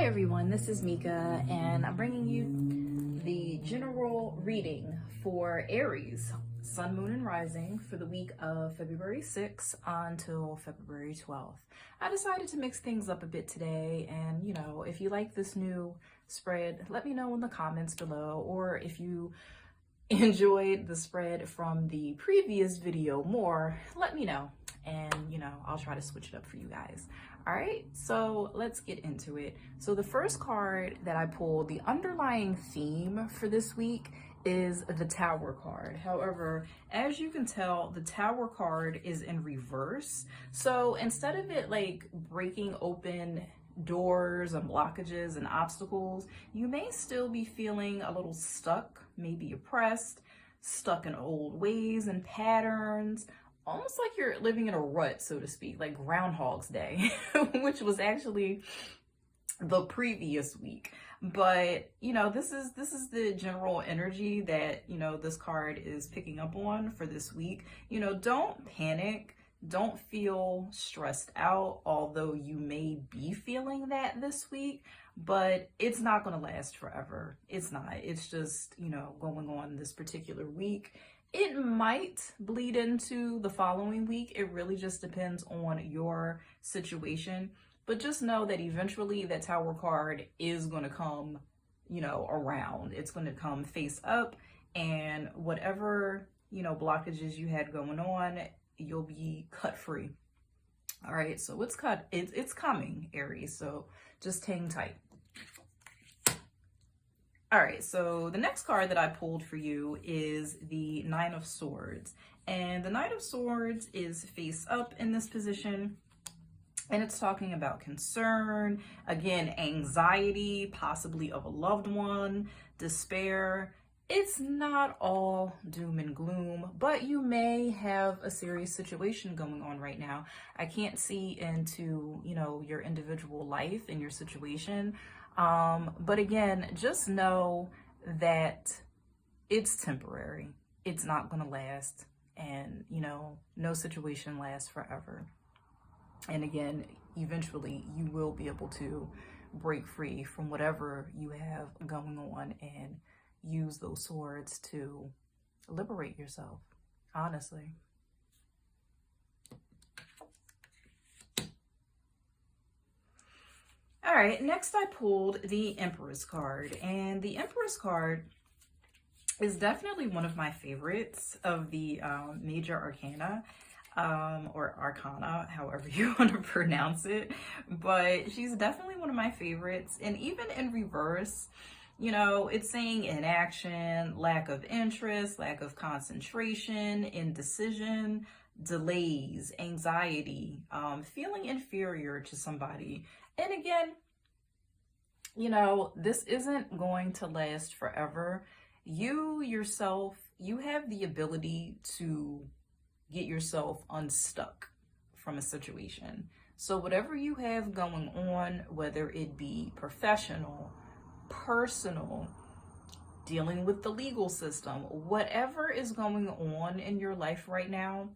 Hi everyone, this is Mika and I'm bringing you the general reading for Aries, Sun, Moon, and Rising for the week of February 6th until February 12th. I decided to mix things up a bit today, and if you like this new spread, let me know in the comments below, or if you enjoyed the spread from the previous video more, let me know, and I'll try to switch it up for you guys. All right, so let's get into it. So the first card that I pulled, the underlying theme for this week is the Tower card. However, as you can tell, the Tower card is in reverse. So instead of it like breaking open doors and blockages and obstacles, you may still be feeling a little stuck, maybe oppressed, stuck in old ways and patterns, almost like you're living in a rut, so to speak, like Groundhog's Day, which was actually the previous week. But this is the general energy that this card is picking up on for this week. Don't panic. Don't feel stressed out, although you may be feeling that this week, but it's not going to last forever. It's not. It's just, going on this particular week. It might bleed into the following week. It really just depends on your situation. But just know that eventually that Tower card is going to come, around. It's going to come face up, and whatever, blockages you had going on, you'll be cut free. All right, so it's coming, Aries, so just hang tight. All right, so the next card that I pulled for you is the Nine of Swords, and the Nine of Swords is face up in this position, and it's talking about concern, again, anxiety, possibly of a loved one, despair. It's not all doom and gloom, but you may have a serious situation going on right now. I can't see into, your individual life and your situation. But again, just know that it's temporary. It's not going to last. And, no situation lasts forever. And again, eventually you will be able to break free from whatever you have going on and use those swords to liberate yourself, honestly. All right, next I pulled the Empress card, and the Empress card is definitely one of my favorites of the major arcana, or arcana, however you want to pronounce it, but she's definitely one of my favorites. And even in reverse, it's saying inaction, lack of interest, lack of concentration, indecision, delays, anxiety, feeling inferior to somebody. And again, this isn't going to last forever. You yourself, you have the ability to get yourself unstuck from a situation. So whatever you have going on, whether it be professional, personal, dealing with the legal system, whatever is going on in your life right now,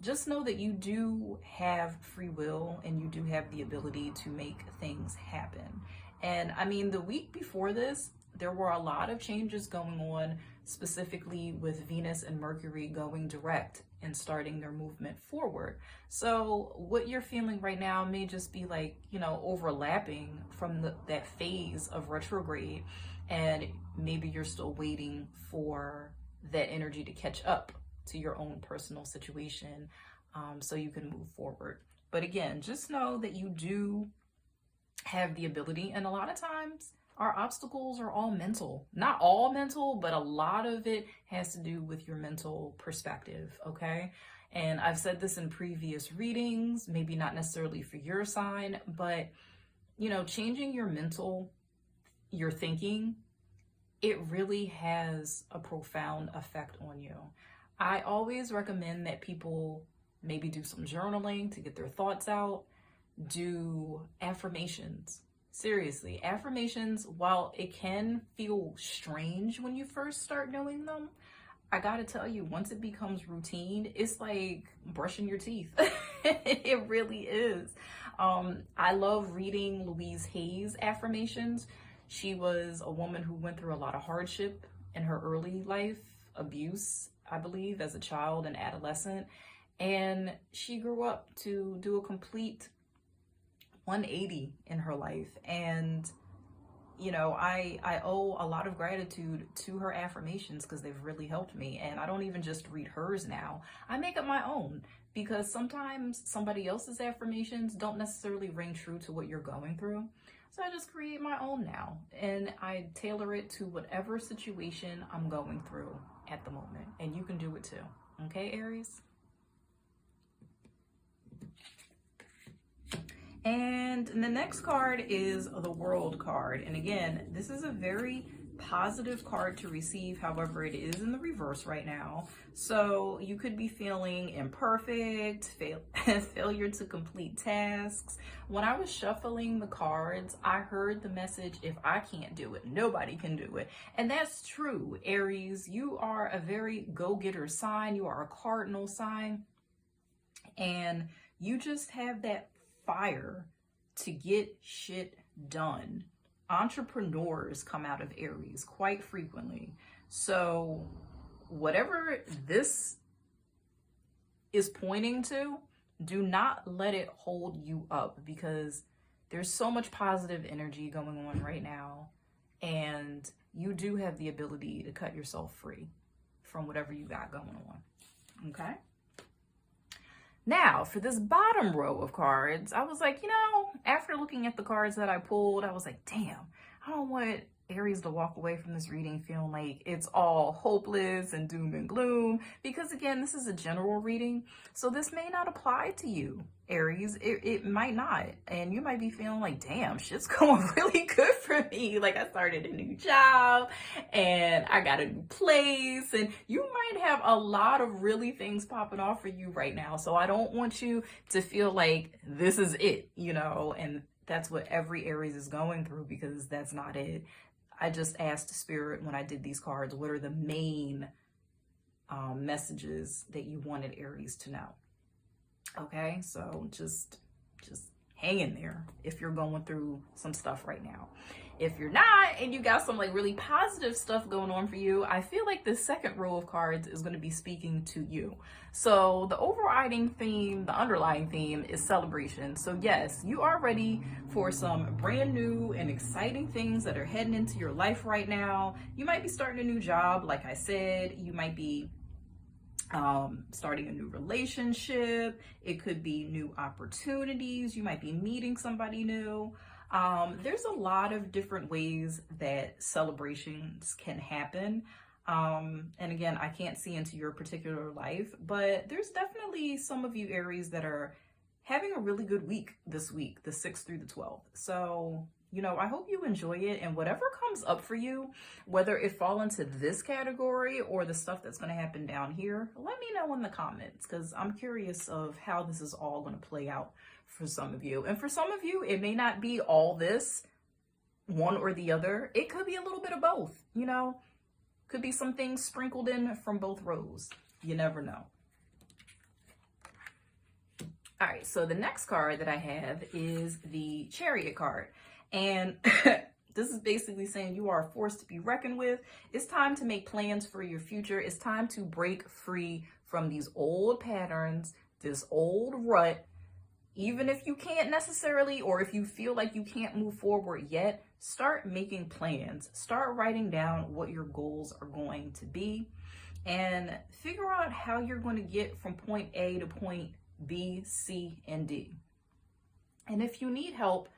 just know that you do have free will and you do have the ability to make things happen. And I mean, the week before this, there were a lot of changes going on, specifically with Venus and Mercury going direct and starting their movement forward. So what you're feeling right now may just be like, overlapping from that phase of retrograde, and maybe you're still waiting for that energy to catch up to your own personal situation, so you can move forward. But again, just know that you do have the ability, and a lot of times our obstacles are all mental. Not all mental, but a lot of it has to do with your mental perspective, okay? And I've said this in previous readings, maybe not necessarily for your sign, but changing your thinking, it really has a profound effect on you. I always recommend that people maybe do some journaling to get their thoughts out, do affirmations. Seriously, affirmations, while it can feel strange when you first start doing them, I gotta tell you, once it becomes routine, it's like brushing your teeth. It really is. I love reading Louise Hay's affirmations. She was a woman who went through a lot of hardship in her early life, abuse, I believe, as a child and adolescent. And she grew up to do a complete 180 in her life. And, you know, I owe a lot of gratitude to her affirmations because they've really helped me. And I don't even just read hers now. I make up my own because sometimes somebody else's affirmations don't necessarily ring true to what you're going through. So I just create my own now, and I tailor it to whatever situation I'm going through at the moment. And you can do it too. Okay, Aries? And the next card is the World card. And again, this is a very positive card to receive. However, it is in the reverse right now. So you could be feeling imperfect, failure to complete tasks. When I was shuffling the cards, I heard the message, if I can't do it, nobody can do it. And that's true, Aries. You are a very go-getter sign. You are a cardinal sign. And you just have that fire to get shit done. Entrepreneurs come out of Aries quite frequently. So whatever this is pointing to, do not let it hold you up, because there's so much positive energy going on right now, and you do have the ability to cut yourself free from whatever you got going on. Okay? Now, for this bottom row of cards, I was like, you know, after looking at the cards that I pulled, I was like, damn, I don't want Aries to walk away from this reading feeling like it's all hopeless and doom and gloom, because again, this is a general reading, so this may not apply to you, Aries. It might not, and you might be feeling like, damn, shit's going really good for me. Like, I started a new job and I got a new place, and you might have a lot of really things popping off for you right now. So I don't want you to feel like this is it, you know, and that's what every Aries is going through, because that's not it. I just asked Spirit when I did these cards, what are the main messages that you wanted Aries to know? Okay, so just hang in there if you're going through some stuff right now. If you're not, and you got some like really positive stuff going on for you, I feel like the second row of cards is going to be speaking to you. So the overriding theme, the underlying theme is celebration. So yes, you are ready for some brand new and exciting things that are heading into your life right now. You might be starting a new job, like I said. You might be starting a new relationship. It could be new opportunities. You might be meeting somebody new. There's a lot of different ways that celebrations can happen. And again, I can't see into your particular life, but there's definitely some of you Aries that are having a really good week this week, the 6th through the 12th. So, you know, I hope you enjoy it, and whatever comes up for you, whether it fall into this category or the stuff that's going to happen down here, let me know in the comments, because I'm curious of how this is all going to play out for some of you. And for some of you, it may not be all this, one or the other. It could be a little bit of both, you know, could be some things sprinkled in from both rows. You never know. All right, so the next card that I have is the Chariot card. And this is basically saying you are a force to be reckoned with. It's time to make plans for your future. It's time to break free from these old patterns, this old rut. Even if you can't necessarily, or if you feel like you can't move forward yet, start making plans. Start writing down what your goals are going to be, and figure out how you're going to get from point A to point B, C, and D. And if you need help,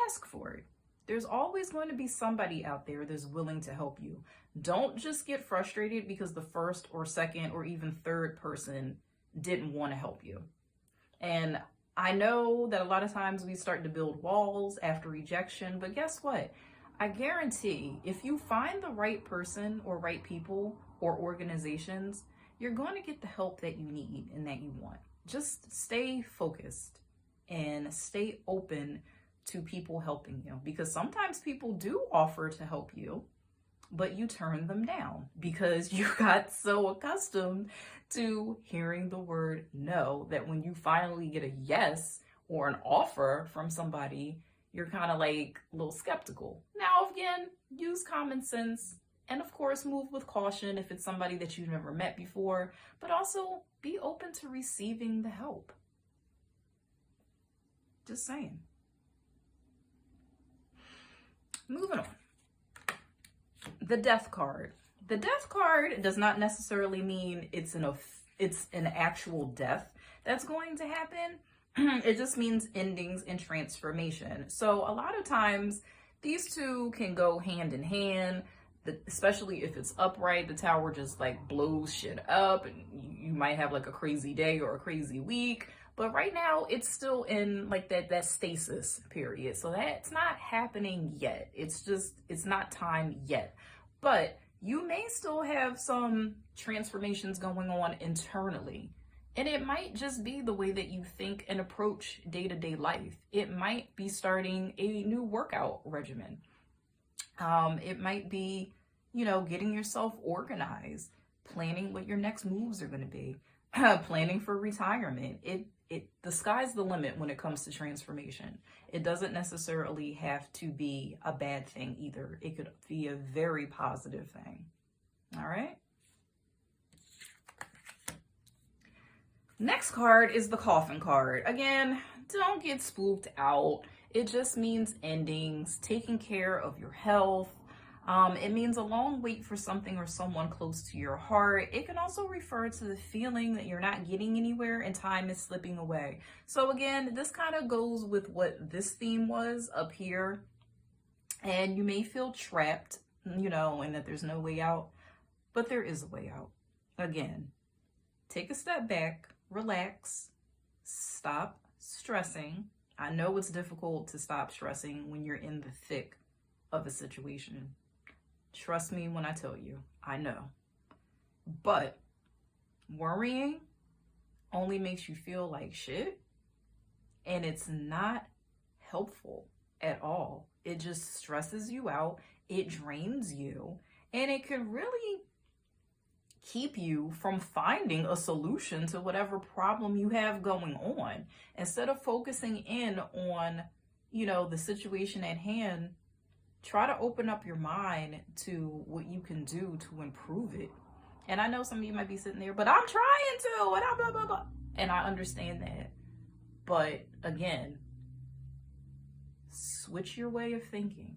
ask for it. There's always going to be somebody out there that's willing to help you. Don't just get frustrated because the first or second or even third person didn't want to help you. And I know that a lot of times we start to build walls after rejection, but guess what? I guarantee if you find the right person or right people or organizations, you're going to get the help that you need and that you want. Just stay focused and stay open to people helping you, because sometimes people do offer to help you, but you turned them down because you got so accustomed to hearing the word no that when you finally get a yes or an offer from somebody, you're kind of like a little skeptical. Now, again, use common sense and of course move with caution if it's somebody that you've never met before, but also be open to receiving the help. Just saying. Moving on. The death card. The death card does not necessarily mean it's an actual death that's going to happen. It just means endings and transformation. So a lot of times these two can go hand in hand, especially if it's upright. The tower just like blows shit up and you might have like a crazy day or a crazy week. But right now it's still in like that stasis period. So that's not happening yet. It's not time yet. But you may still have some transformations going on internally. And it might just be the way that you think and approach day-to-day life. It might be starting a new workout regimen. It might be, getting yourself organized, planning what your next moves are going to be, planning for retirement. The sky's the limit when it comes to transformation. It doesn't necessarily have to be a bad thing either. It could be a very positive thing. All right. Next card is the Coffin card. Again, don't get spooked out. It just means endings, taking care of your health. It means a long wait for something or someone close to your heart. It can also refer to the feeling that you're not getting anywhere and time is slipping away. So again, this kind of goes with what this theme was up here. And you may feel trapped, and that there's no way out, but there is a way out. Again, take a step back, relax, stop stressing. I know it's difficult to stop stressing when you're in the thick of a situation. Trust me when I tell you, I know. But worrying only makes you feel like shit, and it's not helpful at all. It just stresses you out, it drains you, and it can really keep you from finding a solution to whatever problem you have going on. Instead of focusing in on, the situation at hand, try to open up your mind to what you can do to improve it. And I know some of you might be sitting there, but I'm trying to, and blah, blah, blah. And I understand that. But again, switch your way of thinking.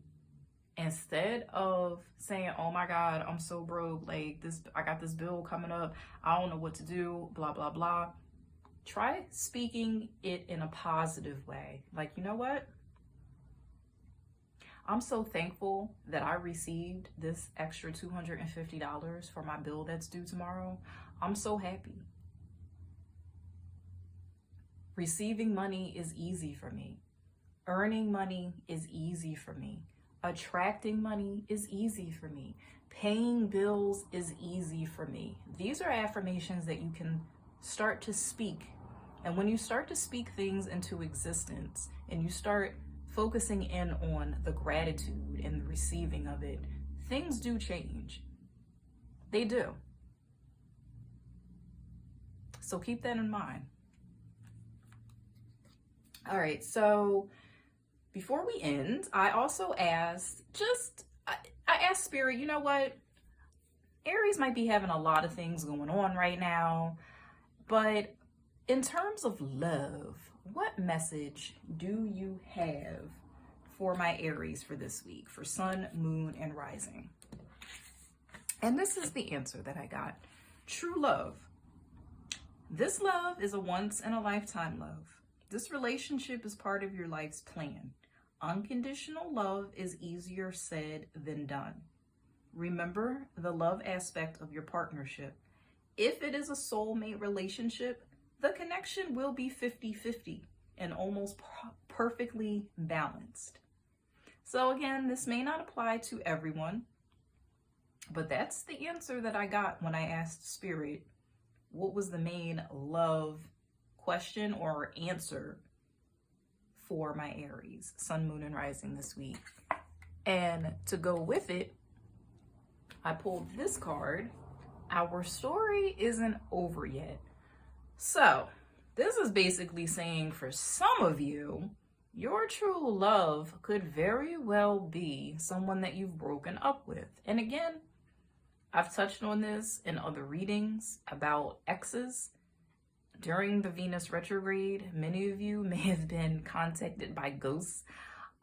Instead of saying, oh my God, I'm so broke, like this, I got this bill coming up, I don't know what to do, blah, blah, blah. Try speaking it in a positive way. Like, you know what? I'm so thankful that I received this extra $250 for my bill that's due tomorrow. I'm so happy. Receiving money is easy for me. Earning money is easy for me. Attracting money is easy for me. Paying bills is easy for me. These are affirmations that you can start to speak. And when you start to speak things into existence and you start focusing in on the gratitude and the receiving of it, things do change. They do. So keep that in mind. All right, so before we end, I also asked, I asked Spirit, you know what? Aries might be having a lot of things going on right now, but in terms of love, what message do you have for my Aries for this week, for Sun, Moon, and Rising? And this is the answer that I got. True love. This love is a once-in-a-lifetime love. This relationship is part of your life's plan. Unconditional love is easier said than done. Remember the love aspect of your partnership. If it is a soulmate relationship, the connection will be 50-50 and almost perfectly balanced. So again, this may not apply to everyone, but that's the answer that I got when I asked Spirit what was the main love question or answer for my Aries, Sun, Moon, and Rising this week. And to go with it, I pulled this card. Our story isn't over yet. So, this is basically saying for some of you, your true love could very well be someone that you've broken up with. And again, I've touched on this in other readings about exes. During the Venus retrograde, many of you may have been contacted by ghosts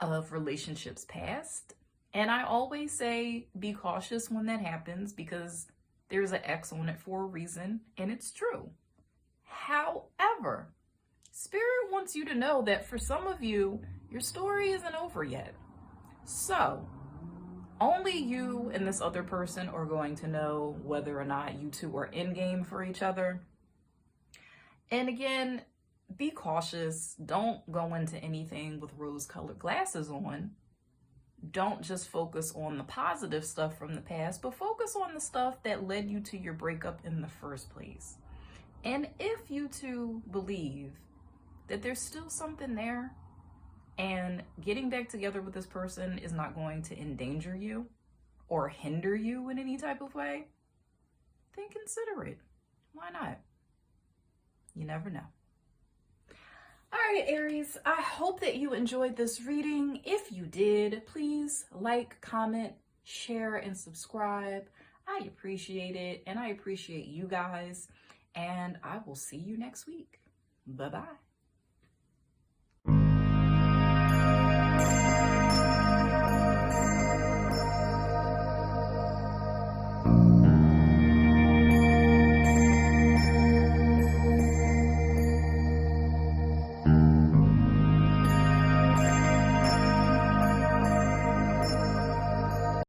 of relationships past. And I always say be cautious when that happens because there's an X on it for a reason, and it's true. However, Spirit wants you to know that for some of you, your story isn't over yet. So, only you and this other person are going to know whether or not you two are in game for each other. And again, be cautious. Don't go into anything with rose-colored glasses on. Don't just focus on the positive stuff from the past, but focus on the stuff that led you to your breakup in the first place. And if you two believe that there's still something there and getting back together with this person is not going to endanger you or hinder you in any type of way, then consider it. Why not? You never know. All right, Aries, I hope that you enjoyed this reading. If you did, please like, comment, share, and subscribe. I appreciate it, and I appreciate you guys, and I will see you next week. Bye-bye.